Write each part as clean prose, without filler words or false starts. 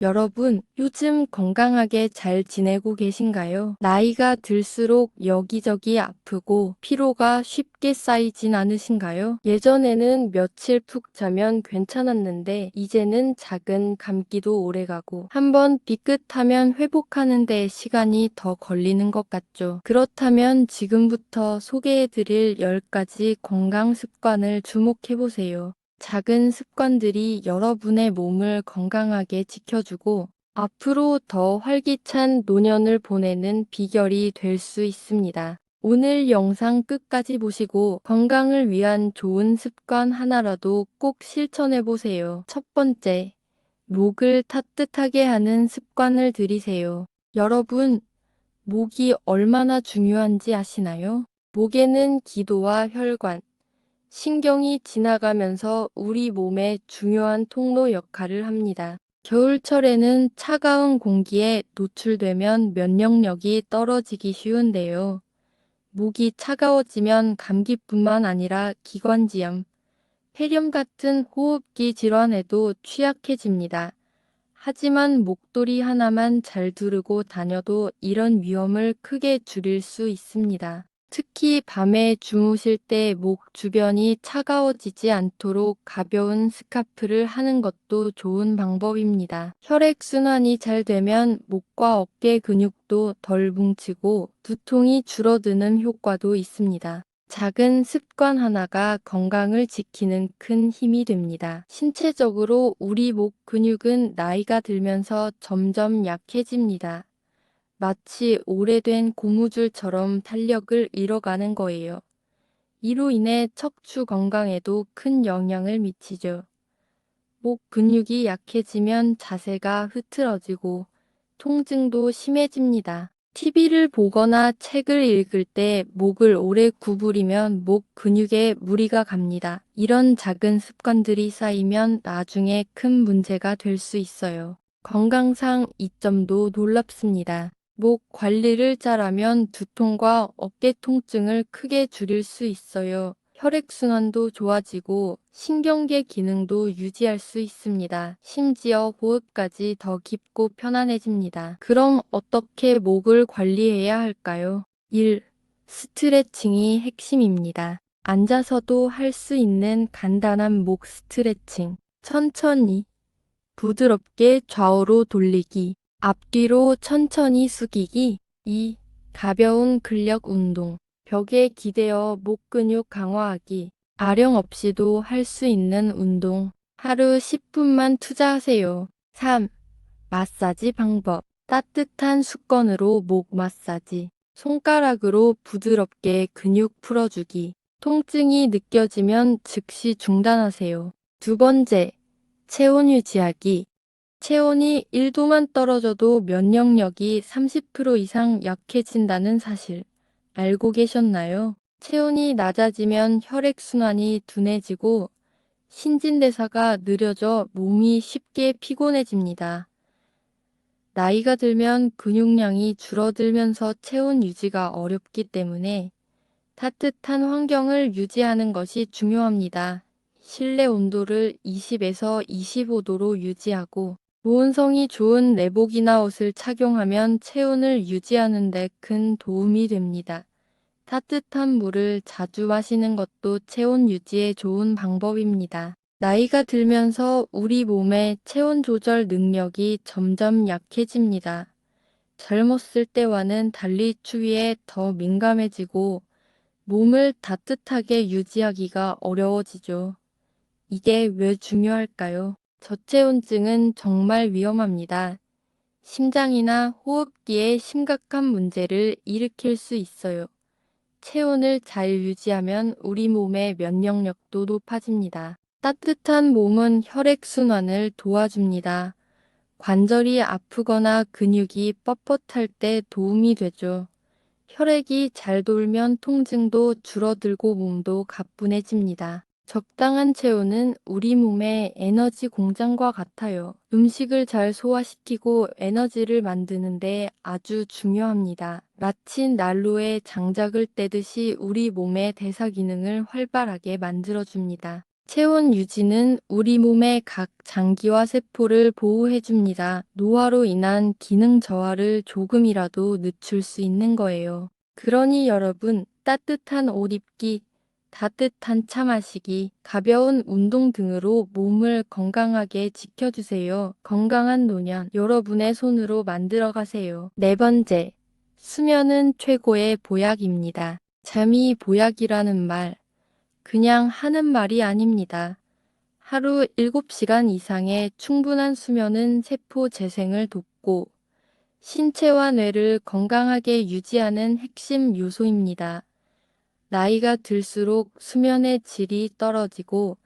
여러분, 요즘 건강하게 잘 지내고 계신가요? 나이가 들수록 여기저기 아프고 피로가 쉽게 쌓이진 않으신가요? 예전에는 며칠 푹 자면 괜찮았는데 이제는 작은 감기도 오래가고 한번 삐끗하면 회복하는 데 시간이 더 걸리는 것 같죠. 그렇다면 지금부터 소개해드릴 10가지 건강 습관을 주목해보세요. 작은 습관들이 여러분의 몸을 건강하게 지켜주고 앞으로 더 활기찬 노년을 보내는 비결이 될 수 있습니다. 오늘 영상 끝까지 보시고 건강을 위한 좋은 습관 하나라도 꼭 실천해 보세요. 첫 번째, 목을 따뜻하게 하는 습관을 들이세요. 여러분, 목이 얼마나 중요한지 아시나요? 목에는 기도와 혈관, 신경이 지나가면서 우리 몸의 중요한 통로 역할을 합니다. 겨울철에는 차가운 공기에 노출되면 면역력이 떨어지기 쉬운데요. 목이 차가워지면 감기뿐만 아니라 기관지염, 폐렴 같은 호흡기 질환에도 취약해집니다. 하지만 목도리 하나만 잘 두르고 다녀도 이런 위험을 크게 줄일 수 있습니다. 특히 밤에 주무실 때 목 주변이 차가워지지 않도록 가벼운 스카프를 하는 것도 좋은 방법입니다. 혈액순환이 잘 되면 목과 어깨 근육도 덜 뭉치고 두통이 줄어드는 효과도 있습니다. 작은 습관 하나가 건강을 지키는 큰 힘이 됩니다. 신체적으로 우리 목 근육은 나이가 들면서 점점 약해집니다. 마치 오래된 고무줄처럼 탄력을 잃어가는 거예요. 이로 인해 척추 건강에도 큰 영향을 미치죠. 목 근육이 약해지면 자세가 흐트러지고 통증도 심해집니다. TV를 보거나 책을 읽을 때 목을 오래 구부리면 목 근육에 무리가 갑니다. 이런 작은 습관들이 쌓이면 나중에 큰 문제가 될 수 있어요. 건강상 이점도 놀랍습니다. 목 관리를 잘하면 두통과 어깨 통증을 크게 줄일 수 있어요. 혈액순환도 좋아지고 신경계 기능도 유지할 수 있습니다. 심지어 호흡까지 더 깊고 편안해집니다. 그럼 어떻게 목을 관리해야 할까요? 1. 스트레칭이 핵심입니다. 앉아서도 할 수 있는 간단한 목 스트레칭. 천천히, 부드럽게 좌우로 돌리기. 앞뒤로 천천히 숙이기. 2. 가벼운 근력 운동. 벽에 기대어 목 근육 강화하기. 아령 없이도 할 수 있는 운동. 하루 10분만 투자하세요. 3. 마사지 방법. 따뜻한 수건으로 목 마사지. 손가락으로 부드럽게 근육 풀어주기. 통증이 느껴지면 즉시 중단하세요. 두 번째, 체온 유지하기. 체온이 1도만 떨어져도 면역력이 30% 이상 약해진다는 사실 알고 계셨나요? 체온이 낮아지면 혈액순환이 둔해지고 신진대사가 느려져 몸이 쉽게 피곤해집니다. 나이가 들면 근육량이 줄어들면서 체온 유지가 어렵기 때문에 따뜻한 환경을 유지하는 것이 중요합니다. 실내 온도를 20에서 25도로 유지하고 보온성이 좋은 내복이나 옷을 착용하면 체온을 유지하는 데 큰 도움이 됩니다. 따뜻한 물을 자주 마시는 것도 체온 유지에 좋은 방법입니다. 나이가 들면서 우리 몸의 체온 조절 능력이 점점 약해집니다. 젊었을 때와는 달리 추위에 더 민감해지고 몸을 따뜻하게 유지하기가 어려워지죠. 이게 왜 중요할까요? 저체온증은 정말 위험합니다. 심장이나 호흡기에 심각한 문제를 일으킬 수 있어요. 체온을 잘 유지하면 우리 몸의 면역력도 높아집니다. 따뜻한 몸은 혈액순환을 도와줍니다. 관절이 아프거나 근육이 뻣뻣할 때 도움이 되죠. 혈액이 잘 돌면 통증도 줄어들고 몸도 가뿐해집니다. 적당한 체온은 우리 몸의 에너지 공장과 같아요. 음식을 잘 소화시키고 에너지를 만드는데 아주 중요합니다. 마치 난로에 장작을 떼듯이 우리 몸의 대사 기능을 활발하게 만들어줍니다. 체온 유지는 우리 몸의 각 장기와 세포를 보호해줍니다. 노화로 인한 기능 저하를 조금이라도 늦출 수 있는 거예요. 그러니 여러분, 따뜻한 옷 입기, 따뜻한 차 마시기, 가벼운 운동 등으로 몸을 건강하게 지켜주세요. 건강한 노년, 여러분의 손으로 만들어 가세요. 네 번째, 수면은 최고의 보약입니다. 잠이 보약이라는 말, 그냥 하는 말이 아닙니다. 하루 7시간 이상의 충분한 수면은 세포 재생을 돕고 신체와 뇌를 건강하게 유지하는 핵심 요소입니다. 나이가 들수록 수면의 질이 떨어지고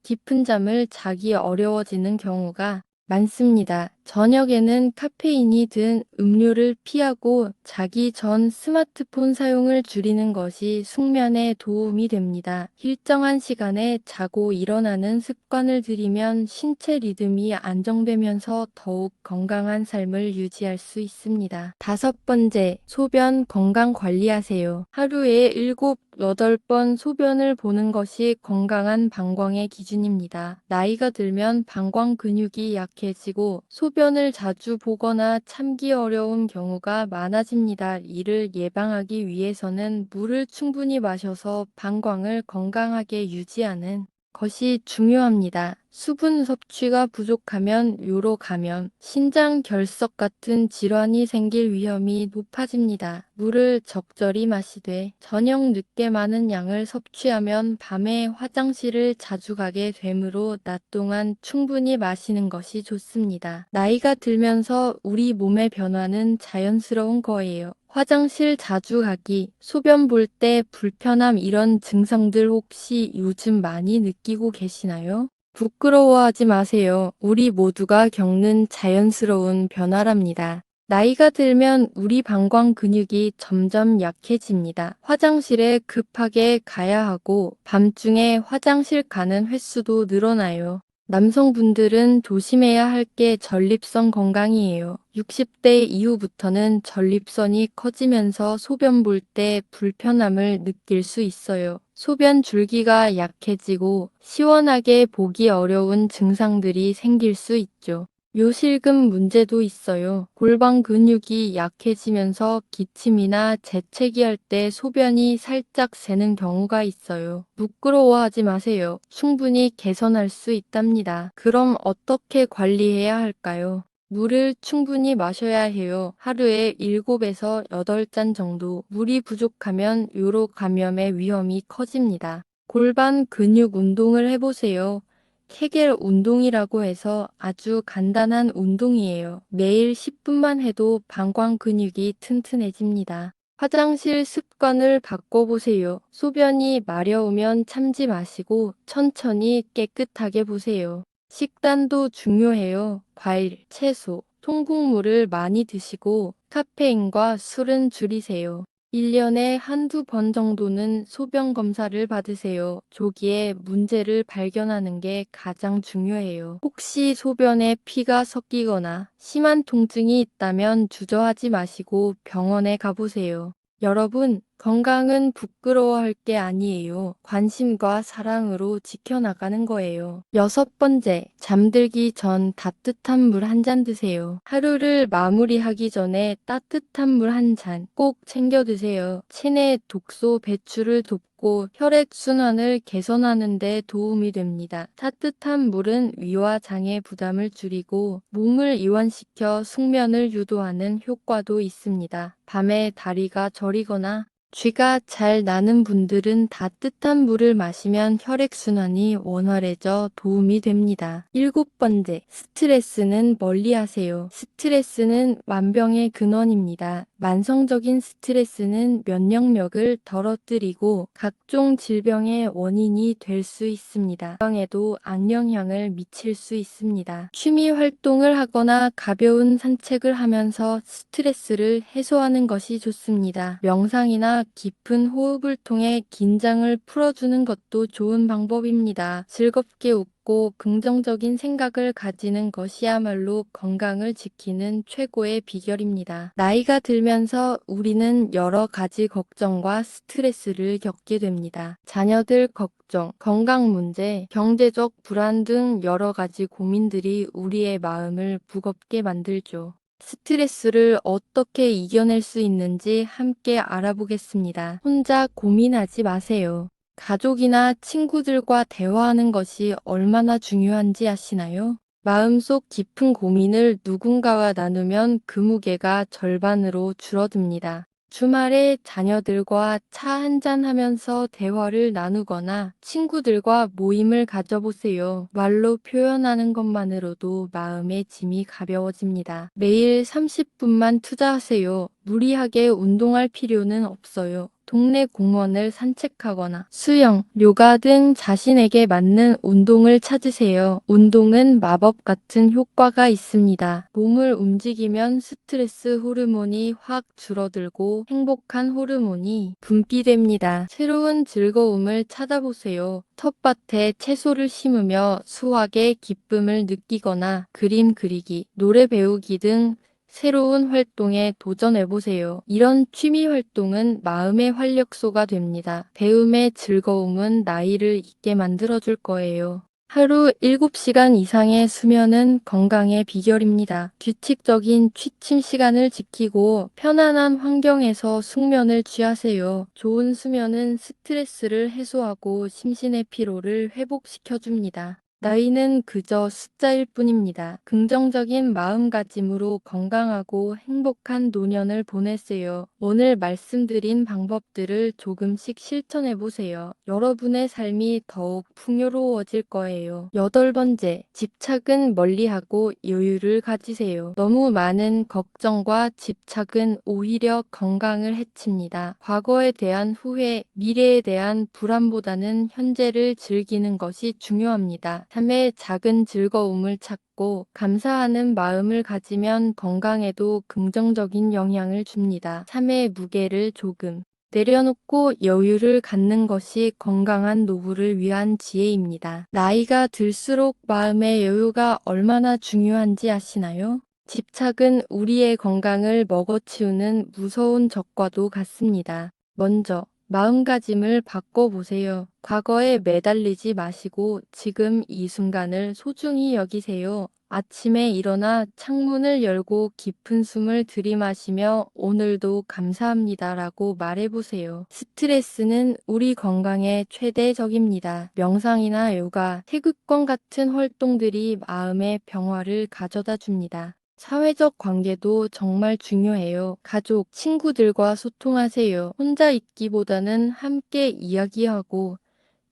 깊은 잠을 자기 어려워지는 경우가 많습니다. 저녁에는 카페인이 든 음료를 피하고 자기 전 스마트폰 사용을 줄이는 것이 숙면에 도움이 됩니다. 일정한 시간에 자고 일어나는 습관을 들이면 신체 리듬이 안정되면서 더욱 건강한 삶을 유지할 수 있습니다. 다섯 번째, 소변 건강 관리하세요. 하루에 7, 8번 소변을 보는 것이 건강한 방광의 기준입니다. 나이가 들면 방광 근육이 약해지고 소변을 자주 보거나 참기 어려운 경우가 많아집니다. 이를 예방하기 위해서는 물을 충분히 마셔서 방광을 건강하게 유지하는 것이 중요합니다. 수분 섭취가 부족하면 요로 감염, 신장 결석 같은 질환이 생길 위험이 높아집니다. 물을 적절히 마시되 저녁 늦게 많은 양을 섭취하면 밤에 화장실을 자주 가게 되므로 낮 동안 충분히 마시는 것이 좋습니다. 나이가 들면서 우리 몸의 변화는 자연스러운 거예요. 화장실 자주 가기, 소변 볼 때 불편함 이런 증상들 혹시 요즘 많이 느끼고 계시나요? 부끄러워하지 마세요. 우리 모두가 겪는 자연스러운 변화랍니다. 나이가 들면 우리 방광 근육이 점점 약해집니다. 화장실에 급하게 가야 하고 밤중에 화장실 가는 횟수도 늘어나요. 남성분들은 조심해야 할 게 전립선 건강이에요. 60대 이후부터는 전립선이 커지면서 소변 볼 때 불편함을 느낄 수 있어요. 소변 줄기가 약해지고 시원하게 보기 어려운 증상들이 생길 수 있죠. 요실금 문제도 있어요. 골반 근육이 약해지면서 기침이나 재채기할 때 소변이 살짝 새는 경우가 있어요. 부끄러워하지 마세요. 충분히 개선할 수 있답니다. 그럼 어떻게 관리해야 할까요? 물을 충분히 마셔야 해요. 하루에 7에서 8잔 정도. 물이 부족하면 요로 감염의 위험이 커집니다. 골반 근육 운동을 해보세요. 케겔 운동이라고 해서 아주 간단한 운동이에요. 매일 10분만 해도 방광 근육이 튼튼해집니다. 화장실 습관을 바꿔보세요. 소변이 마려우면 참지 마시고 천천히 깨끗하게 보세요. 식단도 중요해요. 과일, 채소, 통곡물을 많이 드시고 카페인과 술은 줄이세요. 1년에 한두 번 정도는 소변 검사를 받으세요. 조기에 문제를 발견하는 게 가장 중요해요. 혹시 소변에 피가 섞이거나 심한 통증이 있다면 주저하지 마시고 병원에 가보세요. 여러분, 건강은 부끄러워할 게 아니에요. 관심과 사랑으로 지켜나가는 거예요. 여섯 번째, 잠들기 전 따뜻한 물 한 잔 드세요. 하루를 마무리하기 전에 따뜻한 물 한 잔 꼭 챙겨 드세요. 체내 독소 배출을 돕고 혈액순환을 개선하는 데 도움이 됩니다. 따뜻한 물은 위와 장의 부담을 줄이고 몸을 이완시켜 숙면을 유도하는 효과도 있습니다. 밤에 다리가 저리거나 쥐가 잘 나는 분들은 따뜻한 물을 마시면 혈액순환이 원활해져 도움이 됩니다. 일곱 번째, 스트레스는 멀리하세요. 스트레스는 만병의 근원입니다. 만성적인 스트레스는 면역력을 떨어뜨리고 각종 질병의 원인이 될 수 있습니다. 건강에도 악영향을 미칠 수 있습니다. 취미 활동을 하거나 가벼운 산책을 하면서 스트레스를 해소하는 것이 좋습니다. 명상이나 깊은 호흡을 통해 긴장을 풀어주는 것도 좋은 방법입니다. 즐겁게 웃고 밝고 긍정적인 생각을 가지는 것이야말로 건강을 지키는 최고의 비결입니다. 나이가 들면서 우리는 여러 가지 걱정과 스트레스를 겪게 됩니다. 자녀들 걱정, 건강 문제, 경제적 불안 등 여러 가지 고민들이 우리의 마음을 무겁게 만들죠. 스트레스를 어떻게 이겨낼 수 있는지 함께 알아보겠습니다. 혼자 고민하지 마세요. 가족이나 친구들과 대화하는 것이 얼마나 중요한지 아시나요? 마음속 깊은 고민을 누군가와 나누면 그 무게가 절반으로 줄어듭니다. 주말에 자녀들과 차 한잔 하면서 대화를 나누거나 친구들과 모임을 가져보세요. 말로 표현하는 것만으로도 마음의 짐이 가벼워집니다. 매일 30분만 투자하세요. 무리하게 운동할 필요는 없어요. 동네 공원을 산책하거나 수영, 요가 등 자신에게 맞는 운동을 찾으세요. 운동은 마법 같은 효과가 있습니다. 몸을 움직이면 스트레스 호르몬이 확 줄어들고 행복한 호르몬이 분비됩니다. 새로운 즐거움을 찾아보세요. 텃밭에 채소를 심으며 수확의 기쁨을 느끼거나 그림 그리기, 노래 배우기 등 새로운 활동에 도전해보세요. 이런 취미 활동은 마음의 활력소가 됩니다. 배움의 즐거움은 나이를 잊게 만들어줄 거예요. 하루 7시간 이상의 수면은 건강의 비결입니다. 규칙적인 취침 시간을 지키고 편안한 환경에서 숙면을 취하세요. 좋은 수면은 스트레스를 해소하고 심신의 피로를 회복시켜줍니다. 나이는 그저 숫자일 뿐입니다. 긍정적인 마음가짐으로 건강하고 행복한 노년을 보내세요. 오늘 말씀드린 방법들을 조금씩 실천해 보세요. 여러분의 삶이 더욱 풍요로워질 거예요. 8번째, 집착은 멀리하고 여유를 가지세요. 너무 많은 걱정과 집착은 오히려 건강을 해칩니다. 과거에 대한 후회, 미래에 대한 불안보다는 현재를 즐기는 것이 중요합니다. 삶의 작은 즐거움을 찾고 감사하는 마음을 가지면 건강에도 긍정적인 영향을 줍니다. 삶의 무게를 조금 내려놓고 여유를 갖는 것이 건강한 노후를 위한 지혜입니다. 나이가 들수록 마음의 여유가 얼마나 중요한지 아시나요? 집착은 우리의 건강을 먹어치우는 무서운 적과도 같습니다. 먼저 마음가짐을 바꿔보세요. 과거에 매달리지 마시고 지금 이 순간을 소중히 여기세요. 아침에 일어나 창문을 열고 깊은 숨을 들이마시며 오늘도 감사합니다라고 말해보세요. 스트레스는 우리 건강의 최대 적입니다. 명상이나 요가, 태극권 같은 활동들이 마음의 평화를 가져다 줍니다. 사회적 관계도 정말 중요해요. 가족, 친구들과 소통하세요. 혼자 있기보다는 함께 이야기하고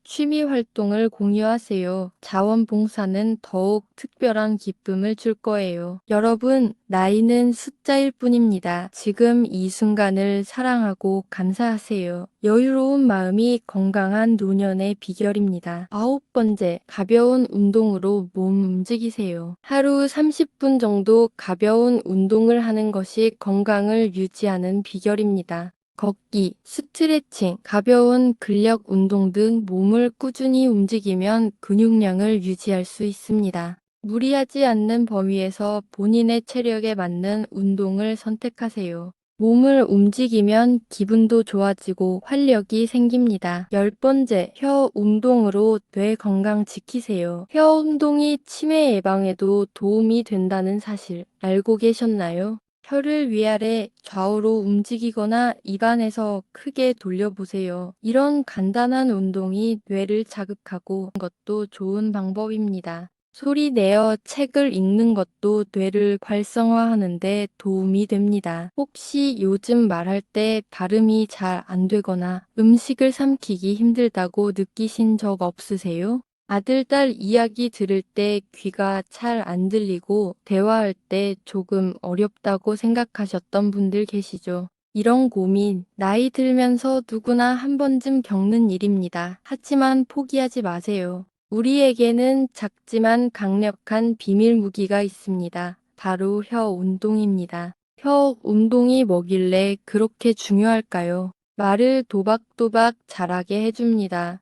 취미 활동을 공유하세요. 자원봉사는 더욱 특별한 기쁨을 줄 거예요. 여러분, 나이는 숫자일 뿐입니다. 지금 이 순간을 사랑하고 감사하세요. 여유로운 마음이 건강한 노년의 비결입니다. 9번째, 가벼운 운동으로 몸 움직이세요. 하루 30분 정도 가벼운 운동을 하는 것이 건강을 유지하는 비결입니다. 걷기, 스트레칭, 가벼운 근력 운동 등 몸을 꾸준히 움직이면 근육량을 유지할 수 있습니다. 무리하지 않는 범위에서 본인의 체력에 맞는 운동을 선택하세요. 몸을 움직이면 기분도 좋아지고 활력이 생깁니다. 10번째, 혀 운동으로 뇌 건강 지키세요. 혀 운동이 치매 예방에도 도움이 된다는 사실 알고 계셨나요? 혀를 위아래 좌우로 움직이거나 입안에서 크게 돌려보세요. 이런 간단한 운동이 뇌를 자극하고 것도 좋은 방법입니다. 소리 내어 책을 읽는 것도 뇌를 활성화하는 데 도움이 됩니다. 혹시 요즘 말할 때 발음이 잘 안 되거나 음식을 삼키기 힘들다고 느끼신 적 없으세요? 아들, 딸 이야기 들을 때 귀가 잘 안 들리고 대화할 때 조금 어렵다고 생각하셨던 분들 계시죠? 이런 고민, 나이 들면서 누구나 한 번쯤 겪는 일입니다. 하지만 포기하지 마세요. 우리에게는 작지만 강력한 비밀 무기가 있습니다. 바로 혀 운동입니다. 혀 운동이 뭐길래 그렇게 중요할까요? 말을 도박도박 잘하게 해줍니다.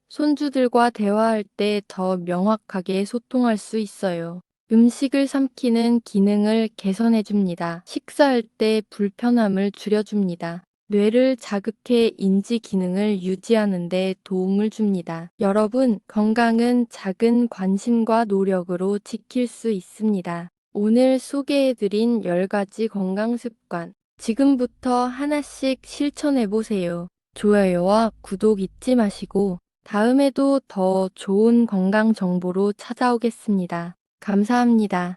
손주들과 대화할 때 더 명확하게 소통할 수 있어요. 음식을 삼키는 기능을 개선해줍니다. 식사할 때 불편함을 줄여줍니다. 뇌를 자극해 인지 기능을 유지하는 데 도움을 줍니다. 여러분, 건강은 작은 관심과 노력으로 지킬 수 있습니다. 오늘 소개해드린 10가지 건강 습관, 지금부터 하나씩 실천해보세요. 좋아요와 구독 잊지 마시고, 다음에도 더 좋은 건강 정보로 찾아오겠습니다. 감사합니다.